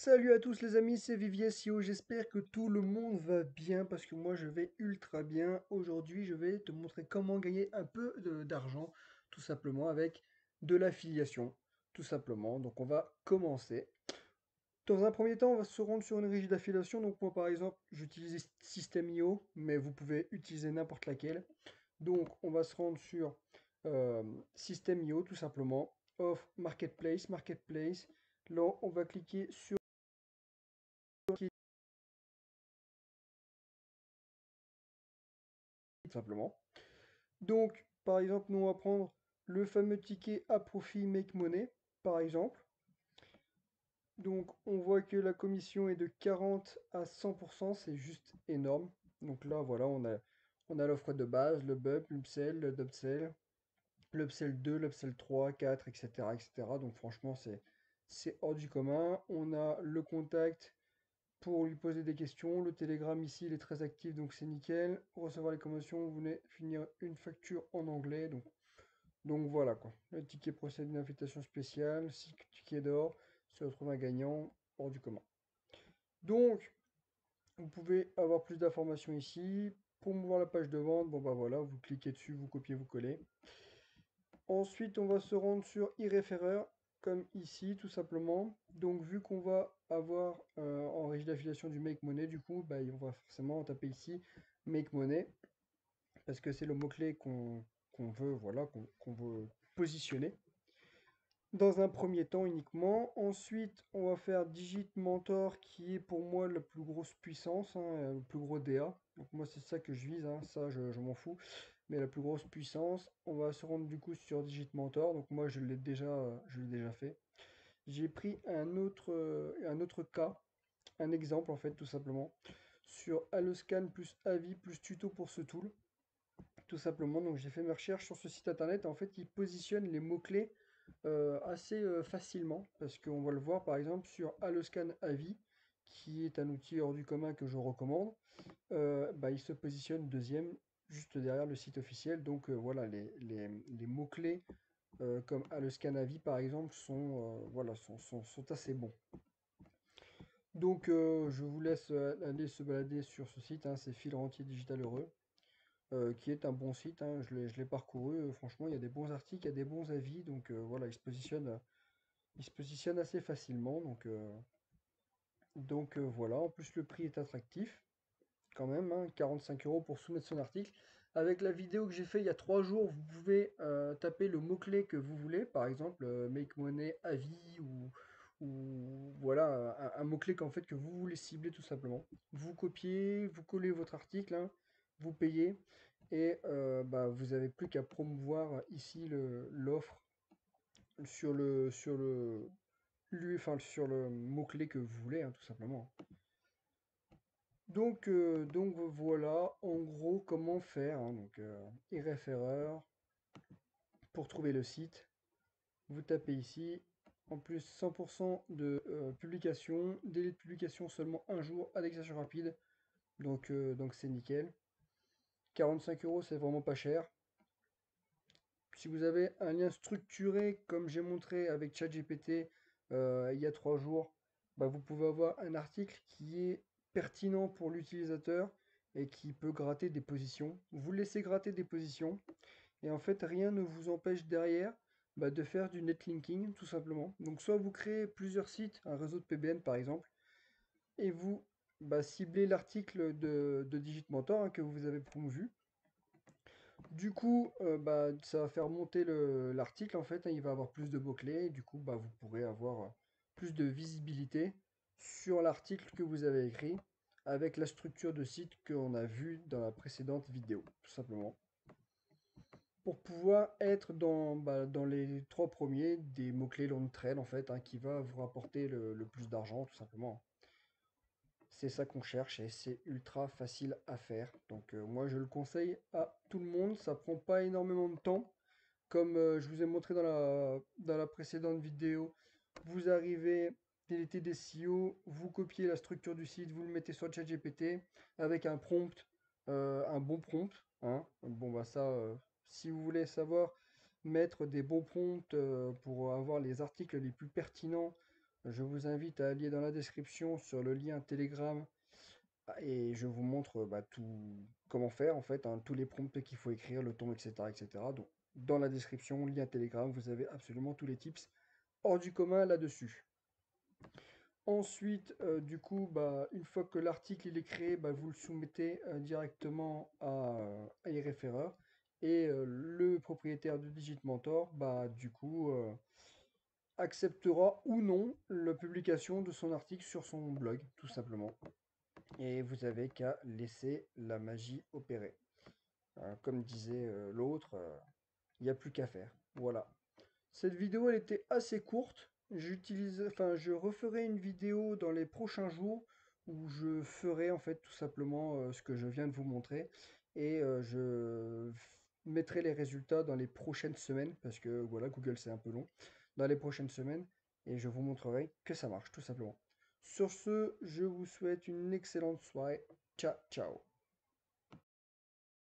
Salut à tous les amis, c'est Vivier SEO, j'espère que tout le monde va bien parce que moi je vais ultra bien. Aujourd'hui je vais te montrer comment gagner un peu d'argent tout simplement avec de l'affiliation, tout simplement. Donc on va commencer. Dans un premier temps on va se rendre sur une régie d'affiliation. Donc moi par exemple j'utilise System.io mais vous pouvez utiliser n'importe laquelle. Donc on va se rendre sur euh, System.io tout simplement, offre Marketplace. Là on va cliquer sur tout simplement. Donc, par exemple, nous on va prendre le fameux ticket à profit Make Money, par exemple. Donc, on voit que la commission est de 40 à 100%, c'est juste énorme. Donc là, voilà, on a l'offre de base, le bump, l'upsell, le dupsell, l'upsell 2, l'upsell 3, 4, etc., etc. Donc franchement, c'est hors du commun. On a le contact pour lui poser des questions. Le Telegram ici, il est très actif, donc c'est nickel. Recevoir les commissions, vous venez finir une facture en anglais, donc voilà quoi. Le ticket procède d'une invitation spéciale. Si ticket d'or se retrouve un gagnant hors du commun. Donc, vous pouvez avoir plus d'informations ici. Pour voir la page de vente, bon bah voilà, vous cliquez dessus, vous copiez, vous collez. Ensuite, on va se rendre sur e-référeur, comme ici, tout simplement. Donc, vu qu'on va avoir en régie d'affiliation du Make Money, du coup, bah, on va forcément taper ici Make Money, parce que c'est le mot-clé qu'on veut, voilà, qu'on veut positionner. Dans un premier temps uniquement. Ensuite, on va faire Digit Mentor qui est pour moi la plus grosse puissance, hein, le plus gros DA. Donc moi c'est ça que je vise, hein, ça je m'en fous. Mais la plus grosse puissance, on va se rendre du coup sur Digit Mentor. Donc moi je l'ai déjà fait. J'ai pris un autre cas, un exemple en fait tout simplement, sur Alloscan plus avis plus tuto pour ce tool. Tout simplement, donc j'ai fait mes recherches sur ce site internet. En fait, il positionne les mots-clés assez facilement parce qu'on va le voir par exemple sur Alloscan Avis, qui est un outil hors du commun que je recommande. Bah, il se positionne deuxième juste derrière le site officiel. Donc voilà, les mots-clés comme Alloscan Avis par exemple voilà, sont assez bons. Donc je vous laisse aller se balader sur ce site, hein, c'est Fil Rentier Digital Heureux. Qui est un bon site, hein, je l'ai parcouru, franchement, il y a des bons articles, il y a des bons avis, donc voilà, il se positionne assez facilement, donc voilà, en plus le prix est attractif, quand même, hein, 45 euros pour soumettre son article. Avec la vidéo que j'ai fait il y a 3 jours, vous pouvez taper le mot-clé que vous voulez, par exemple, make money, avis, ou voilà, un mot-clé qu'en fait que vous voulez cibler tout simplement. Vous copiez, vous collez votre article, hein, vous payez, et bah, vous avez plus qu'à promouvoir ici l'offre enfin, sur le mot-clé que vous voulez, hein, tout simplement. Donc voilà, en gros, comment faire, hein, donc e-référeur, pour trouver le site, vous tapez ici, en plus 100% de publication, délai de publication seulement un jour, indexation rapide, donc c'est nickel. 45 euros, c'est vraiment pas cher. Si vous avez un lien structuré, comme j'ai montré avec ChatGPT il y a 3 jours, bah, vous pouvez avoir un article qui est pertinent pour l'utilisateur et qui peut gratter des positions. Vous laissez gratter des positions et en fait rien ne vous empêche derrière bah, de faire du netlinking tout simplement. Donc soit vous créez plusieurs sites, un réseau de PBN par exemple, et vous bah, ciblez l'article de Digit Mentor, hein, que vous avez promovu. Du coup, bah, ça va faire monter l'article en fait, hein, il va avoir plus de mots-clés, et du coup, bah, vous pourrez avoir plus de visibilité sur l'article que vous avez écrit avec la structure de site qu'on a vue dans la précédente vidéo, tout simplement. Pour pouvoir être dans les 3 premiers des mots-clés long trail en fait, hein, qui va vous rapporter le plus d'argent, tout simplement. C'est ça qu'on cherche et c'est ultra facile à faire. Donc moi je le conseille à tout le monde. Ça prend pas énormément de temps. Comme je vous ai montré dans la précédente vidéo, vous arrivez, délétez des SEO, vous copiez la structure du site, vous le mettez sur ChatGPT avec un prompt, un bon prompt, hein. Bon bah ça, si vous voulez savoir mettre des bons prompts pour avoir les articles les plus pertinents Je vous invite à aller dans la description sur le lien Telegram et je vous montre tout comment faire en fait, hein, tous les prompts qu'il faut écrire, le ton, etc., etc. Donc, dans la description, lien Telegram, vous avez absolument tous les tips hors du commun là-dessus. Ensuite, du coup, une fois que l'article il est créé, vous le soumettez directement à iReferrer et le propriétaire de Digitmentor, du coup, acceptera ou non la publication de son article sur son blog, tout simplement. Et vous avez qu'à laisser la magie opérer. Comme disait l'autre, il n'y a plus qu'à faire. Voilà. Cette vidéo, elle était assez courte. Je referai une vidéo dans les prochains jours où je ferai en fait tout simplement ce que je viens de vous montrer et mettrai les résultats dans les prochaines semaines parce que voilà, Google c'est un peu long. Dans les prochaines semaines et je vous montrerai que ça marche tout simplement. Sur ce, je vous souhaite une excellente soirée. Ciao, ciao.